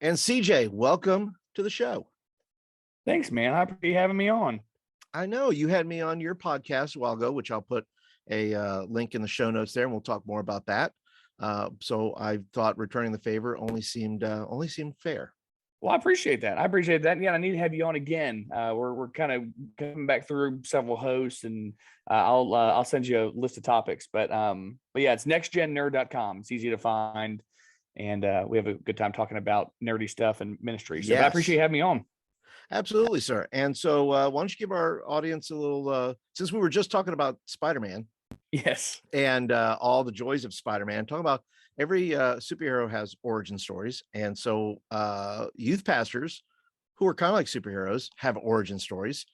And CJ, welcome to the show. Thanks, man. I appreciate you having me on. I know you had me on your podcast a while ago, which I'll put a link in the show notes there, and we'll talk more about that. So I thought returning the favor only seemed fair. Well, I appreciate that. Yeah, I need to have you on again. We're kind of coming back through several hosts, and I'll send you a list of topics. But yeah, it's nextgennerd.com. It's easy to find, and we have a good time talking about nerdy stuff and ministry. So I appreciate you having me on. Absolutely, sir. And so why don't you give our audience a little, since we were just talking about Spider-Man. Yes. And all the joys of Spider-Man, talking about every superhero has origin stories. And so youth pastors who are kind of like superheroes have origin stories.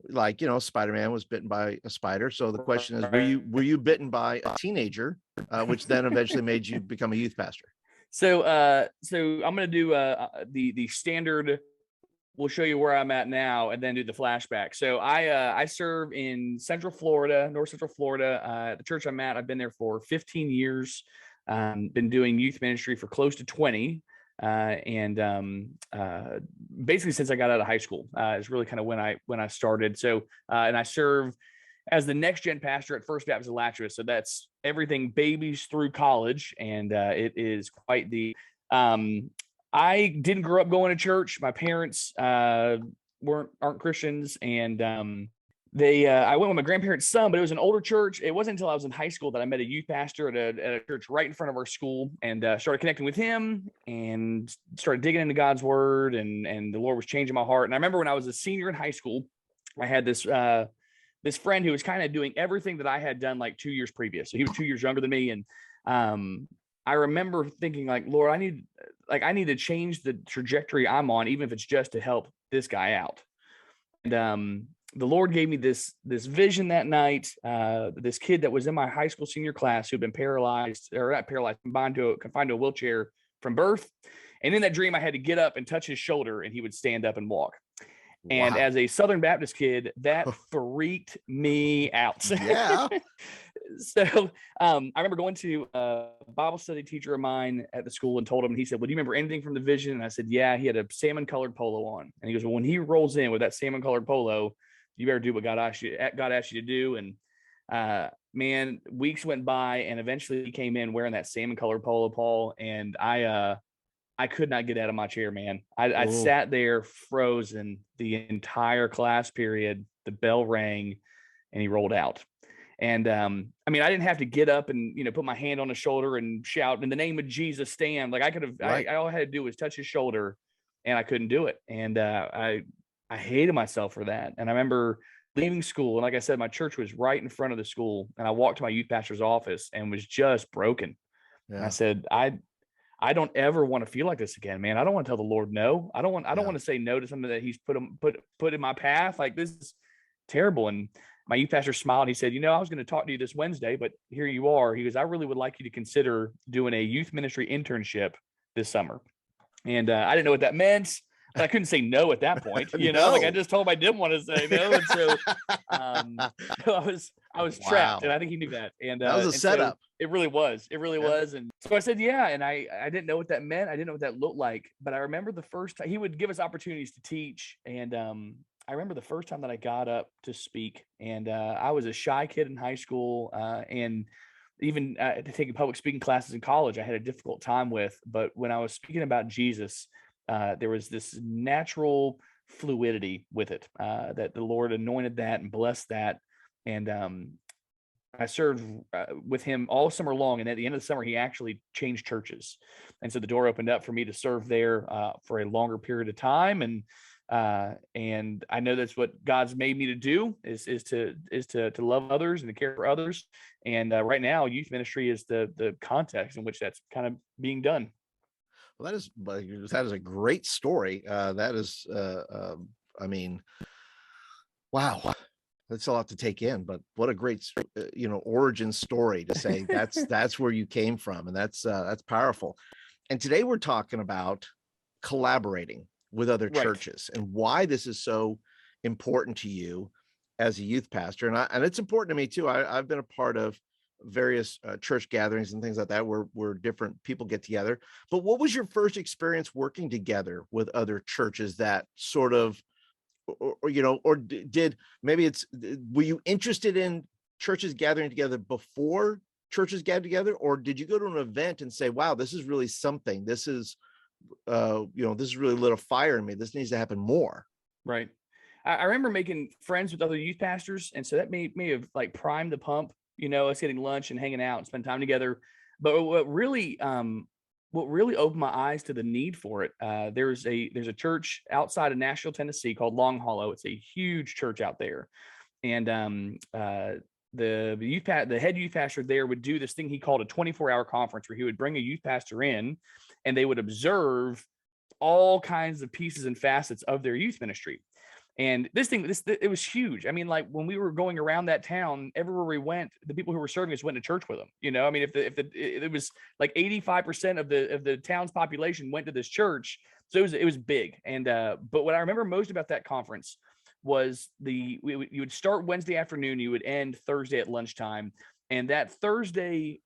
Like, Spider-Man was bitten by a spider. So the question is, were you bitten by a teenager, which then eventually made you become a youth pastor? So I'm going to do the standard. We'll show you where I'm at now and then do the flashback. So I serve in Central Florida, North Central Florida. The church I'm at, I've been there for 15 years. Been doing youth ministry for close to 20. And basically since I got out of high school, is really kind of when I started. So, and I serve as the next gen pastor at First Baptist Alachua. So that's everything babies through college. And it is quite the, I didn't grow up going to church. My parents aren't Christians, and I went with my grandparents' son, but it was an older church. It wasn't until I was in high school that I met a youth pastor at a church right in front of our school, and started connecting with him and started digging into God's word, and the Lord was changing my heart. And I remember when I was a senior in high school, I had this friend who was kind of doing everything that I had done like 2 years previous. So he was 2 years younger than me, and I remember thinking like, Lord, I need to change the trajectory I'm on, even if it's just to help this guy out. And the Lord gave me this vision that night. This kid that was in my high school senior class who'd been confined to a wheelchair from birth. And in that dream, I had to get up and touch his shoulder, and he would stand up and walk. Wow. And as a Southern Baptist kid, that freaked me out. Yeah. So I remember going to a Bible study teacher of mine at the school and told him, he said, well, do you remember anything from the vision? And I said, yeah. He had a salmon colored polo on. And he goes, well, when he rolls in with that salmon colored polo, you better do what God asked you to do. And man, weeks went by, and eventually he came in wearing that salmon colored polo, Paul. And I could not get out of my chair, man. I sat there frozen the entire class period. The bell rang and he rolled out. And I mean, I didn't have to get up and, put my hand on his shoulder and shout, in the name of Jesus, stand. Like I could have, right. All I had to do was touch his shoulder, and I couldn't do it. And I hated myself for that. And I remember leaving school. And like I said, my church was right in front of the school. And I walked to my youth pastor's office and was just broken. Yeah. And I said, I don't ever want to feel like this again, man. I don't want to tell the Lord no. I don't want to say no to something that he's put in my path. Like, this is terrible. And my youth pastor smiled. He said, I was going to talk to you this Wednesday, but here you are. He goes, I really would like you to consider doing a youth ministry internship this summer. And I didn't know what that meant. But I couldn't say no at that point, No. Like I just told him I didn't want to say no. And so I was trapped, and I think he knew that. And that was a setup. So it really was. It really was. And so I said, yeah. And I didn't know what that meant. I didn't know what that looked like. But I remember the first time he would give us opportunities to teach. And I remember the first time that I got up to speak, and I was a shy kid in high school, and even taking public speaking classes in college, I had a difficult time with. But when I was speaking about Jesus, there was this natural fluidity with it, that the Lord anointed that and blessed that. And I served with him all summer long. And at the end of the summer, he actually changed churches. And so the door opened up for me to serve there for a longer period of time. And I know that's what God's made me to do is to love others and to care for others. And right now, youth ministry is the context in which that's kind of being done. Well, that is a great story. That is, I mean, wow, that's a lot to take in. But what a great, origin story to say that's where you came from, and that's powerful. And today we're talking about collaborating with other churches and why this is so important to you as a youth pastor. And it's important to me too. I've been a part of various church gatherings and things like that where different people get together. But what was your first experience working together with other churches that sort of, did maybe were you interested in churches gathering together before churches gathered together, or did you go to an event and say, wow, this is really something, this is this is really lit a fire in me, this needs to happen more? Right. I remember making friends with other youth pastors, and so that may have like primed the pump, us getting lunch and hanging out and spend time together. But what really opened my eyes to the need for it, there's a church outside of Nashville, Tennessee called Long Hollow. It's a huge church out there, and the head youth pastor there would do this thing he called a 24-hour conference, where he would bring a youth pastor in, and they would observe all kinds of pieces and facets of their youth ministry. And it was huge. I mean, like when we were going around that town, everywhere we went, the people who were serving us went to church with them. I mean, if it was like 85% of the town's population went to this church, so it was big. And but what I remember most about that conference was you would start Wednesday afternoon, you would end Thursday at lunchtime, and that Thursday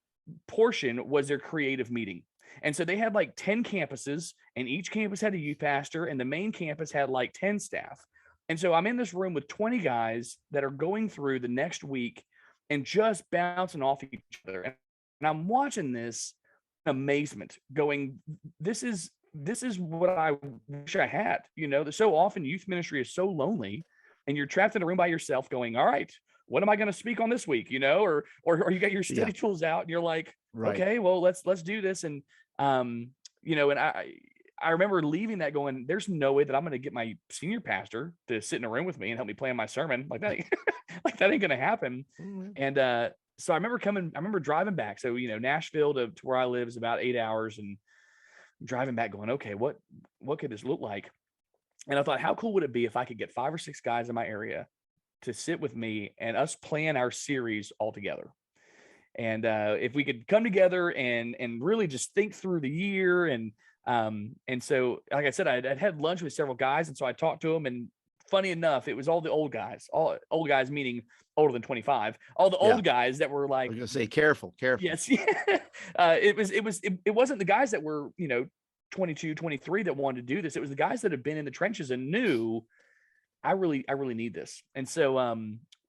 portion was their creative meeting. And so they had like 10 campuses, and each campus had a youth pastor, and the main campus had like 10 staff. And so I'm in this room with 20 guys that are going through the next week and just bouncing off each other. And I'm watching this amazement going, this is what I wish I had. So often youth ministry is so lonely, and you're trapped in a room by yourself going, all right, what am I going to speak on this week? Or you got your study tools out and you're like, right, okay, well, let's do this. And, and I remember leaving that going, there's no way that I'm going to get my senior pastor to sit in a room with me and help me plan my sermon. Like that, like that ain't going to happen. Mm-hmm. And so I remember driving back. So, Nashville to where I live is about 8 hours, and driving back going, okay, what could this look like? And I thought, how cool would it be if I could get 5 or 6 guys in my area to sit with me and us plan our series all together? And if we could come together and really just think through the year. And so, like I said, I'd had lunch with several guys, and so I talked to them, and funny enough, it was all the old guys, meaning older than 25, all the old guys that were like, I was gonna say, careful. Yes. It wasn't the guys that were, 22, 23 that wanted to do this. It was the guys that had been in the trenches and knew I really need this. And so,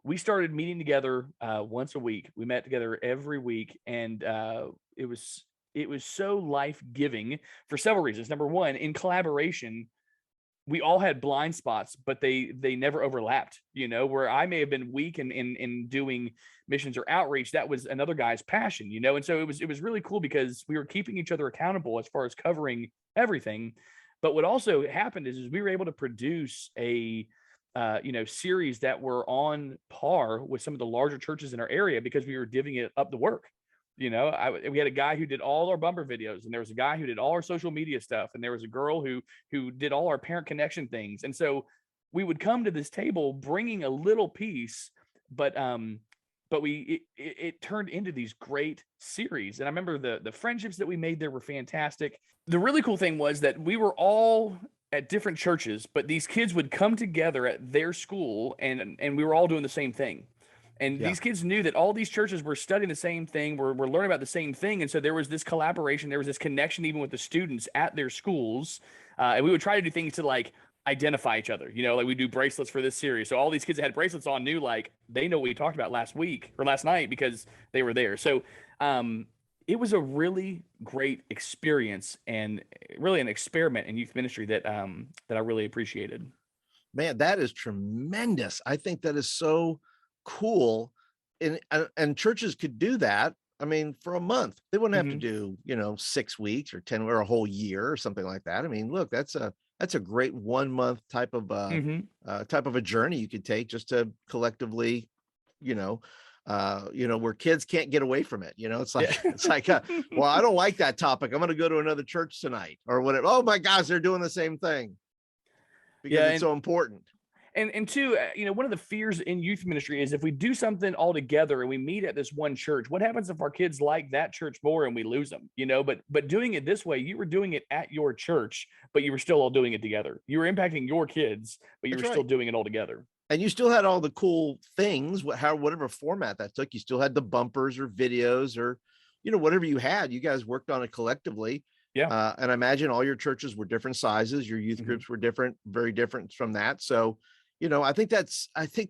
we started meeting together once a week. We met together every week, and it was so life-giving for several reasons. Number one, in collaboration, we all had blind spots, but they never overlapped. Where I may have been weak in doing missions or outreach, that was another guy's passion. And so it was really cool because we were keeping each other accountable as far as covering everything. But what also happened is we were able to produce a series that were on par with some of the larger churches in our area, because we were divvying it up the work. We had a guy who did all our bumper videos, and there was a guy who did all our social media stuff, and there was a girl who did all our parent connection things. And so we would come to this table bringing a little piece, but it turned into these great series. And I remember the friendships that we made there were fantastic. The really cool thing was that we were all at different churches, but these kids would come together at their school, and we were all doing the same thing. And these kids knew that all these churches were studying the same thing, we're learning about the same thing. And so there was this collaboration, there was this connection even with the students at their schools. And we would try to do things to like identify each other, like we do bracelets for this series. So all these kids that had bracelets on knew like they know what we talked about last week or last night because they were there. So it was a really great experience and really an experiment in youth ministry that I really appreciated. Man, that is tremendous. I think that is so cool. And churches could do that. I mean, for a month, they wouldn't have to do, 6 weeks or 10 or a whole year or something like that. I mean, look, that's a great 1 month type of a journey you could take just to collectively, where kids can't get away from it. It's like, well, I don't like that topic, I'm going to go to another church tonight or whatever. Oh my gosh, they're doing the same thing because it's so important. And two, one of the fears in youth ministry is if we do something all together and we meet at this one church, what happens if our kids like that church more and we lose them? But doing it this way, you were doing it at your church, but you were still all doing it together. You were impacting your kids, but you were still doing it all together. And you still had all the cool things, whatever format that took. You still had the bumpers or videos or, whatever you had. You guys worked on it collectively. Yeah. And I imagine all your churches were different sizes. Your youth Mhm. groups were different, very different from that. So, I think that's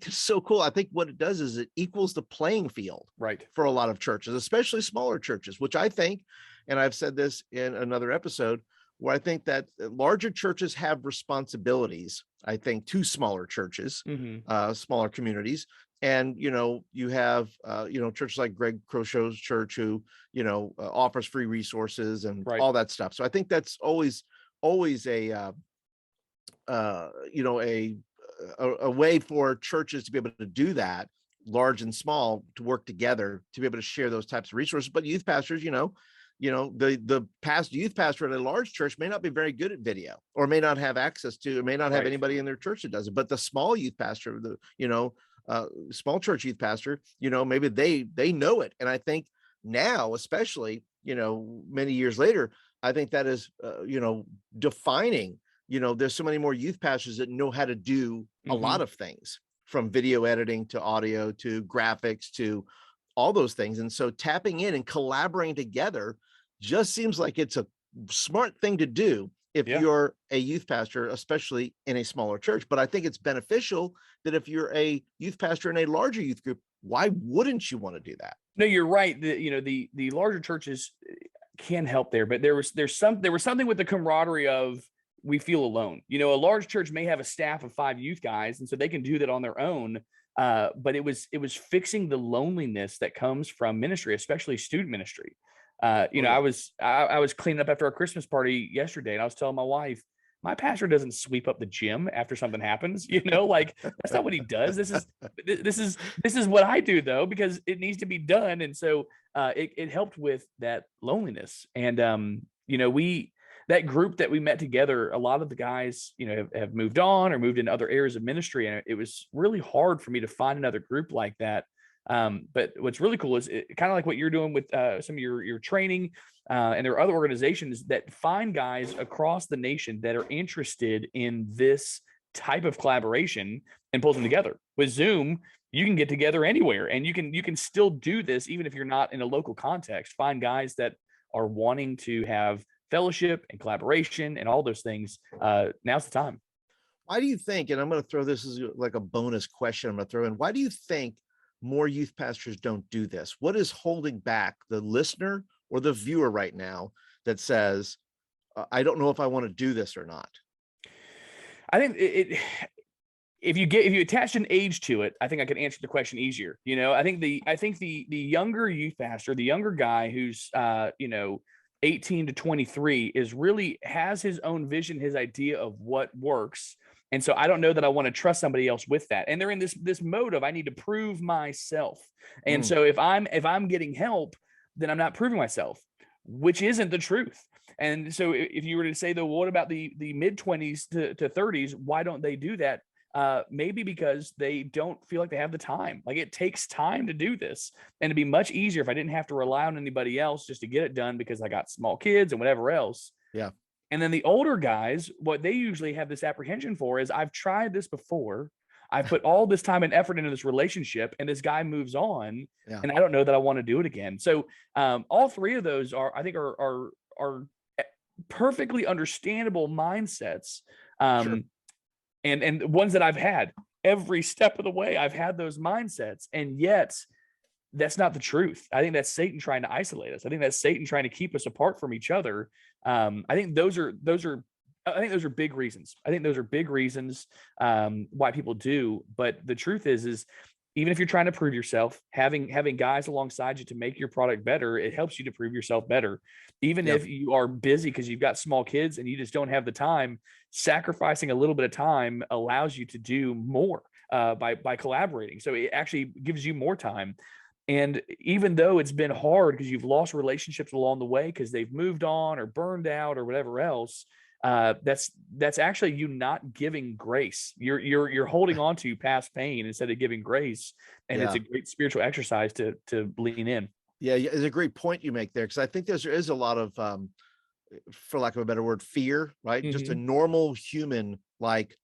so cool. I think what it does is it equals the playing field Right. for a lot of churches, especially smaller churches, which I think, and I've said this in another episode, where I think that larger churches have responsibilities, I think, to smaller churches, Mhm. smaller communities. And, you have, churches like Greg Crochet's church who, offers free resources and Right. all that stuff. So I think that's always a way for churches to be able to do that, large and small, to work together to be able to share those types of resources. But youth pastors, the past youth pastor at a large church may not be very good at video, or may not have access to, or may not have Right. anybody in their church that does it. But the small youth pastor, small church youth pastor, maybe they know it. And I think now, especially, many years later, I think that is, defining. There's so many more youth pastors that know how to do a lot Mhm. of things, from video editing to audio to graphics to all those things. And so tapping in and collaborating together just seems like it's a smart thing to do if Yeah. you're a youth pastor, especially in a smaller church. But I think it's beneficial that if you're a youth pastor in a larger youth group, why wouldn't you want to do that? No, you're right. The larger churches can help there, but there was something with the camaraderie of, we feel alone. A large church may have a staff of 5 youth guys, and so they can do that on their own. But it was fixing the loneliness that comes from ministry, especially student ministry. Oh I yeah. was cleaning up after our Christmas party yesterday, and I was telling my wife, my pastor doesn't sweep up the gym after something happens. Like, that's not what he does. This is what I do, though, because it needs to be done. And so it helped with that loneliness. And we, that group that we met together, a lot of the guys, have moved on or moved into other areas of ministry, and it was really hard for me to find another group like that. But what's really cool is kind of like what you're doing with some of your training, and there are other organizations that find guys across the nation that are interested in this type of collaboration and pulls them together. With Zoom, you can get together anywhere, and you can still do this even if you're not in a local context. Find guys that are wanting to have fellowship and collaboration and all those things. Now's the time. Why do you think, and I'm going to throw this as like a bonus question I'm going to throw in, why do you think more youth pastors don't do this? What is holding back the listener or the viewer right now that says, I don't know if I want to do this or not? I think if you attach an age to it, I think I can answer the question easier. I think the younger youth pastor, the younger guy who's 18 to 23, is really has his own vision, his idea of what works. And so I don't know that I want to trust somebody else with that. And they're in this mode of, I need to prove myself. And Mm, so if I'm getting help, then I'm not proving myself, which isn't the truth. And so if you were to say, though, what about the mid 20s to 30s? Why don't they do that? Maybe because they don't feel like they have the time. Like, it takes time to do this, and it'd be much easier if I didn't have to rely on anybody else just to get it done, because I got small kids and whatever else. yeah. And then the older guys, what they usually have this apprehension for is, I've tried this before. I've put all this time and effort into this relationship, and this guy moves on, Yeah. and I don't know that I want to do it again. So all three of those I think are perfectly understandable mindsets. Sure. Um, and ones that I've had every step of the way. I've had those mindsets, and yet that's not the truth. I think that's Satan trying to isolate us. I think that's Satan trying to keep us apart from each other. I think those are big reasons. I think those are big reasons why people do. But the truth is even if you're trying to prove yourself, having guys alongside you to make your product better, it helps you to prove yourself better. Even Yep. if you are busy because you've got small kids and you just don't have the time, sacrificing a little bit of time allows you to do more by collaborating. So it actually gives you more time. And even though it's been hard because you've lost relationships along the way because they've moved on or burned out or whatever else, that's actually you not giving grace. You're holding on to past pain instead of giving grace, and it's Yeah. a great spiritual exercise to lean in. Yeah. It's a great point you make there, because I think there is a lot of, for lack of a better word, fear, right? Just a Hmm. normal human, like,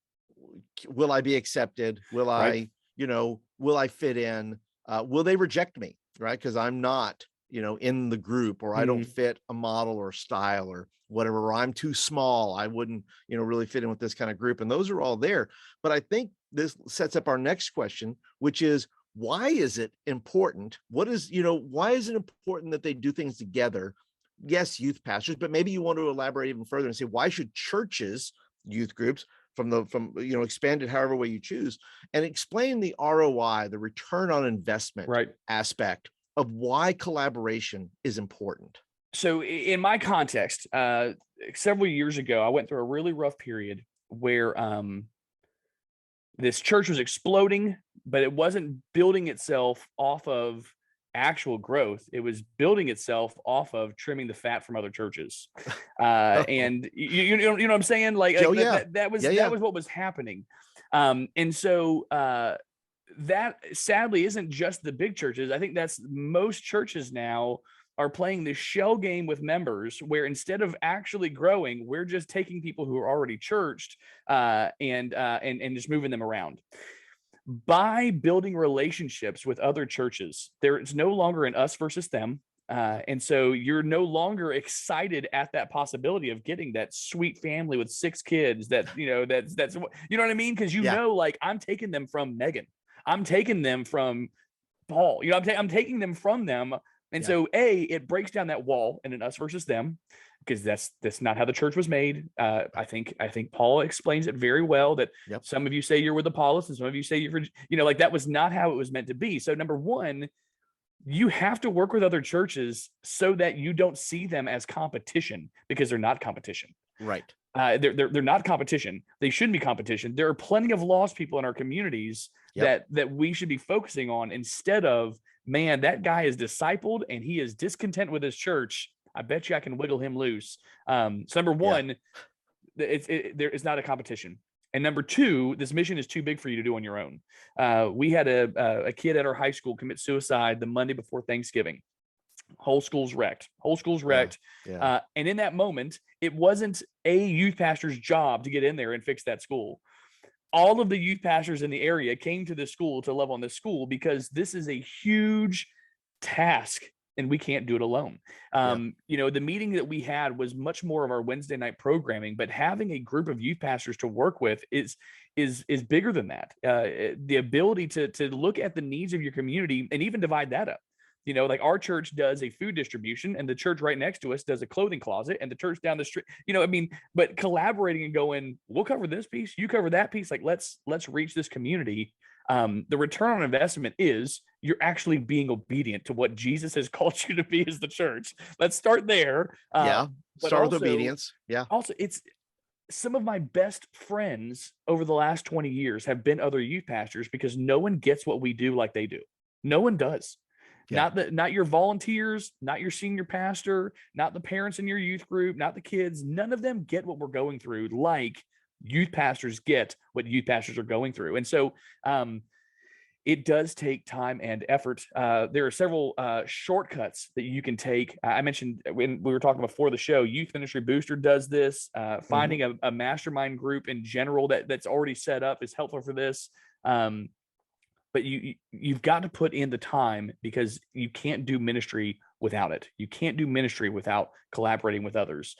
will I be accepted? Will Right. I, will I fit in? Will they reject me? Right. Cause I'm not, in the group, or I don't Mhm. fit a model or style or whatever, or I'm too small. I wouldn't, really fit in with this kind of group. And those are all there. But I think this sets up our next question, which is, why is it important? Why is it important that they do things together? Yes, youth pastors, but maybe you want to elaborate even further and say, why should churches, youth groups, from expanded however way you choose, and explain the ROI, the return on investment Right. aspect of why collaboration is important. So in my context, several years ago, I went through a really rough period where this church was exploding, but it wasn't building itself off of actual growth. It was building itself off of trimming the fat from other churches. Oh, And you know what I'm saying? Joe, Like that, yeah. that, that was, Yeah, that yeah. was what was happening. And so, that sadly isn't just the big churches. I think that's most churches now are playing this shell game with members where instead of actually growing, we're just taking people who are already churched and just moving them around. By building relationships with other churches, there is no longer an us versus them. And so you're no longer excited at that possibility of getting that sweet family with 6 kids that's you know what I mean? Because Yeah. like I'm taking them from Megan. I'm taking them from Paul. I'm taking them from them. And Yeah. so it breaks down that wall in an us versus them, because that's not how the church was made. I think Paul explains it very well, that Yep. some of you say you're with Apollos and some of you say you're for, like that was not how it was meant to be. So number one, you have to work with other churches so that you don't see them as competition, because they're not competition. Right. They're not competition. They shouldn't be competition. There are plenty of lost people in our communities Yep. that we should be focusing on, instead of, man, that guy is discipled and he is discontent with his church. I bet you I can wiggle him loose. So number Yeah. one, it's not a competition. And number two, this mission is too big for you to do on your own. We had a kid at our high school commit suicide the Monday before Thanksgiving. Whole school's wrecked. Whole school's Yeah. wrecked. Yeah. And in that moment, it wasn't a youth pastor's job to get in there and fix that school. All of the youth pastors in the area came to this school to love on this school, because this is a huge task and we can't do it alone. Yeah. The meeting that we had was much more of our Wednesday night programming, but having a group of youth pastors to work with is bigger than that. The ability to look at the needs of your community and even divide that up. Like our church does a food distribution, and the church right next to us does a clothing closet, and the church down the street, but collaborating and going, we'll cover this piece, you cover that piece. Like let's reach this community. The return on investment is you're actually being obedient to what Jesus has called you to be as the church. Let's start there. Yeah. But Start with obedience. Yeah. also, it's some of my best friends over the last 20 years have been other youth pastors, because no one gets what we do like they do. No one does. Yeah. Not your volunteers, not your senior pastor, not the parents in your youth group, not the kids. None of them get what we're going through like youth pastors get what youth pastors are going through. And so it does take time and effort. There are several shortcuts that you can take. I mentioned when we were talking before the show, Youth Ministry Booster does this. Finding a mastermind group in general that's already set up is helpful for this. But you've got to put in the time, because you can't do ministry without it. You can't do ministry without collaborating with others.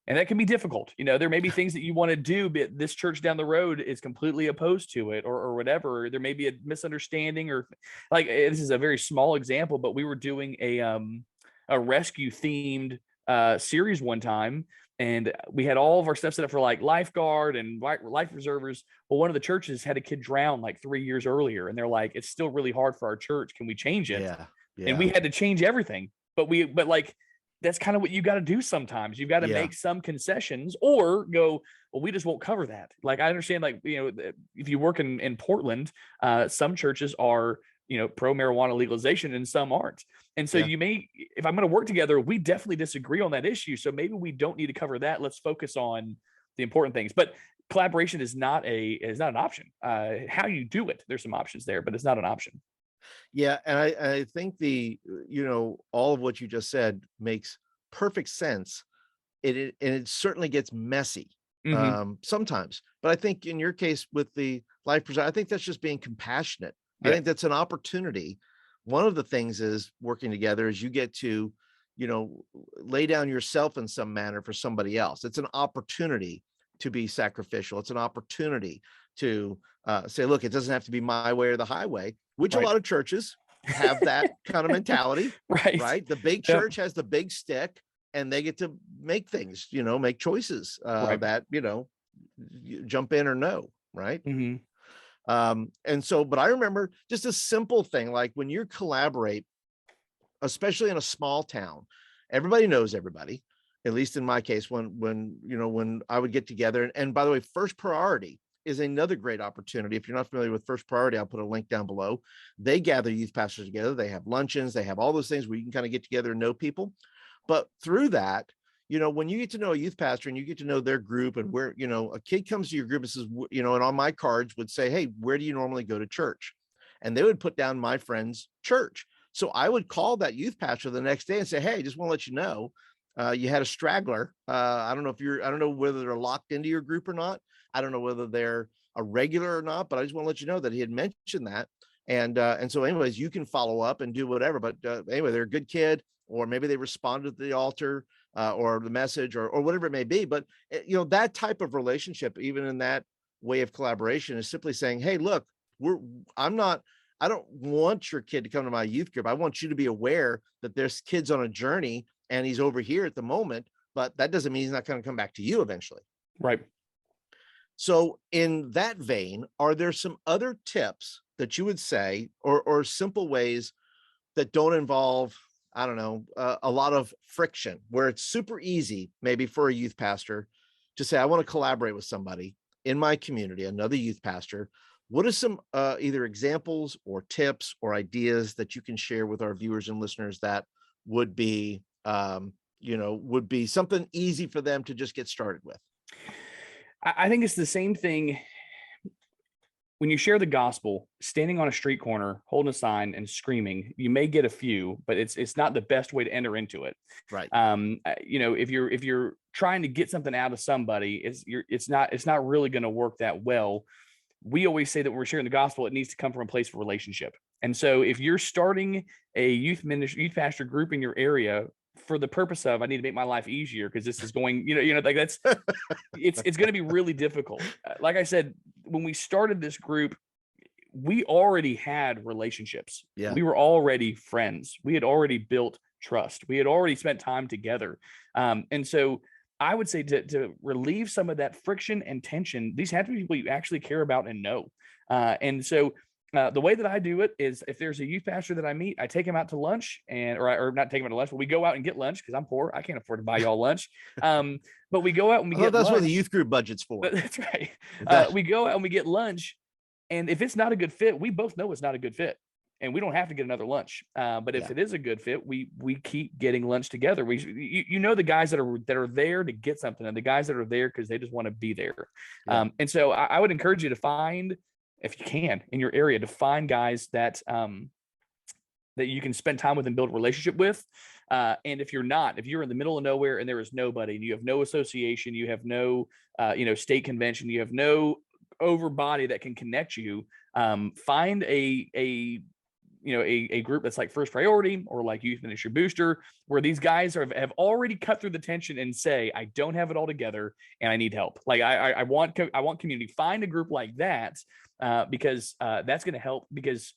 And that can be difficult. There may be things that you want to do, but this church down the road is completely opposed to it, or whatever. There may be a misunderstanding, or like, this is a very small example, but we were doing a rescue themed series one time, and we had all of our stuff set up for like lifeguard and life reservers. Well, one of the churches had a kid drown like 3 years earlier, and they're like, it's still really hard for our church. Can we change it? Yeah. And we had to change everything. But like, that's kind of what you got to do sometimes. You've got to Yeah. make some concessions, or go, well, we just won't cover that. Like, I understand, like, if you work in Portland, some churches are, pro marijuana legalization and some aren't. And so Yeah. if I'm going to work together, we definitely disagree on that issue. So maybe we don't need to cover that. Let's focus on the important things. But collaboration is not an option. How you do it, there's some options there, but it's not an option. Yeah, and I think all of what you just said makes perfect sense. And it certainly gets messy, Hmm. sometimes. But I think in your case with the life present, I think that's just being compassionate. I Yeah. think that's an opportunity. One of the things is working together is you get to, you know, lay down yourself in some manner for somebody else. It's an opportunity to be sacrificial. It's an opportunity to say, look, it doesn't have to be my way or the highway, which a Right. lot of churches have that kind of mentality, Right. right? The big Yep. church has the big stick and they get to make things, you know, make choices Right. that, you know, jump in or no, right? Hmm. And so, but I remember just a simple thing like when you collaborate, especially in a small town, everybody knows everybody. At least in my case, when you know when I would get together, and by the way, First Priority is another great opportunity. If you're not familiar with First Priority, I'll put a link down below. They gather youth pastors together. They have luncheons. They have all those things where you can kind of get together and know people. But through that, you know, when you get to know a youth pastor and you get to know their group and where, you know, a kid comes to your group and says, you know, and on my cards would say, hey, where do you normally go to church? And they would put down my friend's church. So I would call that youth pastor the next day and say, hey, just want to let you know, you had a straggler. I don't know if I don't know whether they're locked into your group or not. I don't know whether they're a regular or not, but I just want to let you know that he had mentioned that. And so anyways, you can follow up and do whatever. But anyway, they're a good kid, or maybe they responded to the altar or the message or whatever it may be. But, you know, that type of relationship, even in that way of collaboration is simply saying, hey, look, I'm not, I don't want your kid to come to my youth group. I want you to be aware that there's kids on a journey and he's over here at the moment, but that doesn't mean he's not going to come back to you eventually. Right. So in that vein, are there some other tips that you would say or simple ways that don't involve, I don't know, a lot of friction, where it's super easy maybe for a youth pastor to say, I want to collaborate with somebody in my community, another youth pastor. What are some either examples or tips or ideas that you can share with our viewers and listeners that would be, you know, would be something easy for them to just get started with? I think it's the same thing when you share the gospel, standing on a street corner, holding a sign and screaming. You may get a few, but it's not the best way to enter into it. Right. You know, if you're trying to get something out of somebody, it's not really going to work that well. We always say that when we're sharing the gospel, it needs to come from a place of relationship. And so if you're starting a youth pastor group in your area for the purpose of, I need to make my life easier because this is going, like that's, it's going to be really difficult. Like I said, when we started this group, we already had relationships. Yeah. We were already friends. We had already built trust. We had already spent time together. And so I would say to relieve some of that friction and tension, these have to be people you actually care about and know. And so the way that I do it is if there's a youth pastor that I meet, I take him out to lunch or not take him out to lunch, but we go out and get lunch because I'm poor. I can't afford to buy y'all lunch. But we go out and we I thought get that's lunch. what the youth group budget's for. That's right. That, We go out and we get lunch. And if it's not a good fit, we both know it's not a good fit. And we don't have to get another lunch. But if yeah. it is a good fit, we keep getting lunch together. You know the guys that are there to get something, and the guys that are there because they just want to be there. Yeah. And so I would encourage you to find, if you can, in your area, to find guys that that you can spend time with and build a relationship with. And if you're in the middle of nowhere and there is nobody, and you have no association, you have no state convention, you have no over body that can connect you, find a group that's like First Priority or like Youth Ministry Booster, where these guys have already cut through the tension and say, I don't have it all together and I need help. Like I want community. Find a group like that because that's going to help, because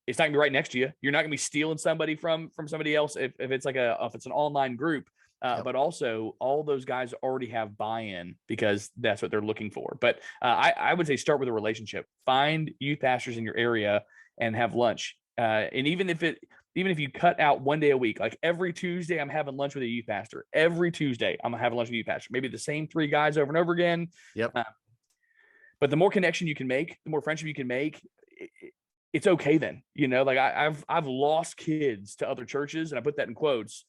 it's not gonna be right next to you. You're not gonna be stealing somebody from somebody else if it's like if it's an online group. Yep. But also all those guys already have buy-in because that's what they're looking for. But I would say start with a relationship. Find youth pastors in your area and have lunch. And even if you cut out one day a week, like every Tuesday, I'm having lunch with a youth pastor. Every Tuesday, I'm having lunch with a youth pastor. Maybe the same 3 guys over and over again. Yep. But the more connection you can make, the more friendship you can make, it's okay then. Like I've lost kids to other churches, and I put that in quotes.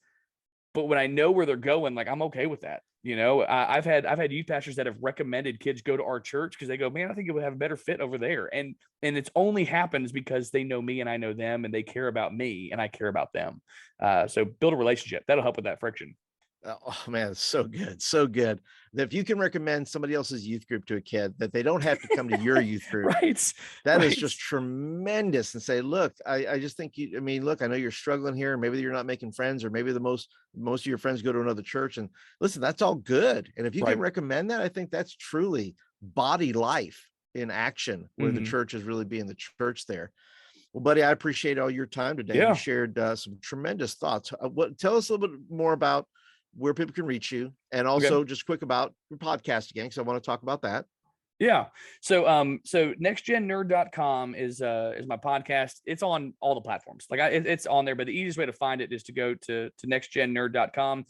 But when I know where they're going, like I'm okay with that. I've had youth pastors that have recommended kids go to our church because they go, man, I think it would have a better fit over there. And it's only happens because they know me and I know them, and they care about me and I care about them. So build a relationship. That'll help with that friction. Oh man, it's so good, so good. That if you can recommend somebody else's youth group to a kid, that they don't have to come to your youth group, Right. that is Right. just tremendous. And say, look, I just think you. I mean, look, I know you're struggling here. Maybe you're not making friends, or maybe the most of your friends go to another church. And listen, that's all good. And if you can Right. recommend that, I think that's truly body life in action, where the Mhm. church is really being the church there. Well, buddy, I appreciate all your time today. You Yeah. shared some tremendous thoughts. What tell us a little bit more about where people can reach you, and Okay. also just quick about your podcast again, because I want to talk about that. Yeah. So nextgennerd.com is my podcast. It's on all the platforms. Like it's on there, but the easiest way to find it is to go to nextgennerd.com.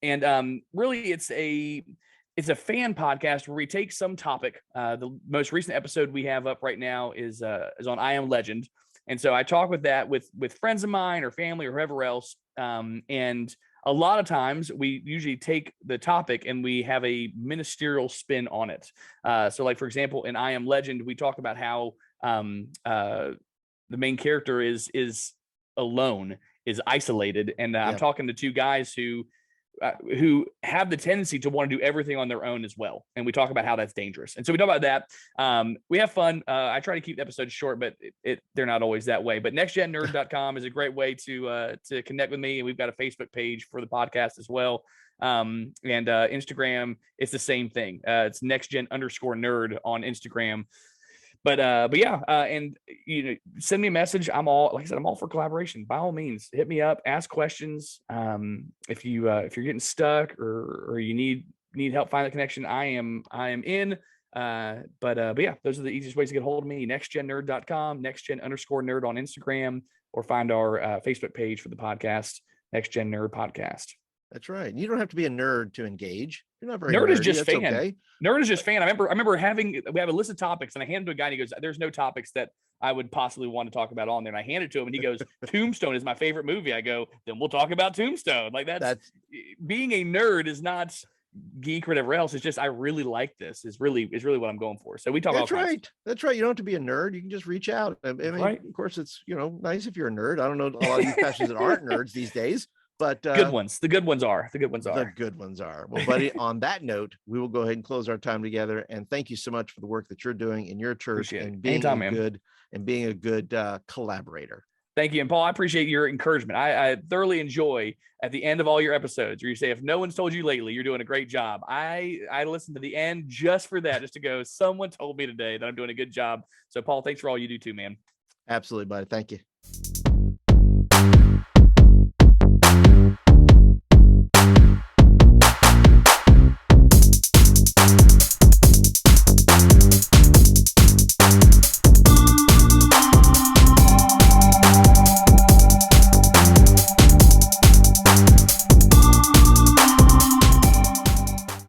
And really it's a fan podcast where we take some topic. The most recent episode we have up right now is on I Am Legend. And so I talk with friends of mine or family or whoever else. And a lot of times we usually take the topic and we have a ministerial spin on it. So like, for example, in I Am Legend, we talk about how the main character is alone, is isolated. And I'm Yeah, talking to two guys who have the tendency to want to do everything on their own as well. And we talk about how that's dangerous. And so we talk about that. We have fun. I try to keep the episodes short, but they're not always that way. But nextgennerd.com is a great way to connect with me. And we've got a Facebook page for the podcast as well. And Instagram, it's the same thing. It's nextgen_nerd on Instagram. But yeah, and send me a message. I'm all, like I said, I'm all for collaboration. By all means, hit me up, ask questions. If you're getting stuck or you need help find the connection, I am in. But yeah, those are the easiest ways to get a hold of me. Nextgennerd.com, nextgen_nerd on Instagram, or find our Facebook page for the podcast, Next Gen Nerd Podcast. that's right. You don't have to be a nerd to engage. You're not very Nerd is nerdy. just That's fan. okay. Nerd is just fan. I remember we have a list of topics, and I handed to a guy, and he goes, "There's no topics that I would possibly want to talk about on there." And I handed it to him, and he goes, "Tombstone is my favorite movie." I go, "Then we'll talk about Tombstone." Like That's being a nerd is not geek or whatever else. It's just I really like this. Is really what I'm going for. So we talk all that's kinds. right. That's right. You don't have to be a nerd. You can just reach out. I mean, Right. of course, it's nice if you're a nerd. I don't know a lot of these pastors that aren't nerds these days, but Good ones. The good ones are. The good ones the are. good ones are. Well, buddy, on that note, we will go ahead and close our time together. And thank you so much for the work that you're doing in your church Appreciate it. and being Anytime, man. being a good collaborator. Thank you. And Paul, I appreciate your encouragement. I thoroughly enjoy at the end of all your episodes where you say, if no one's told you lately, you're doing a great job. I listen to the end just for that, just to go, someone told me today that I'm doing a good job. So Paul, thanks for all you do too, man. Absolutely, buddy. Thank you.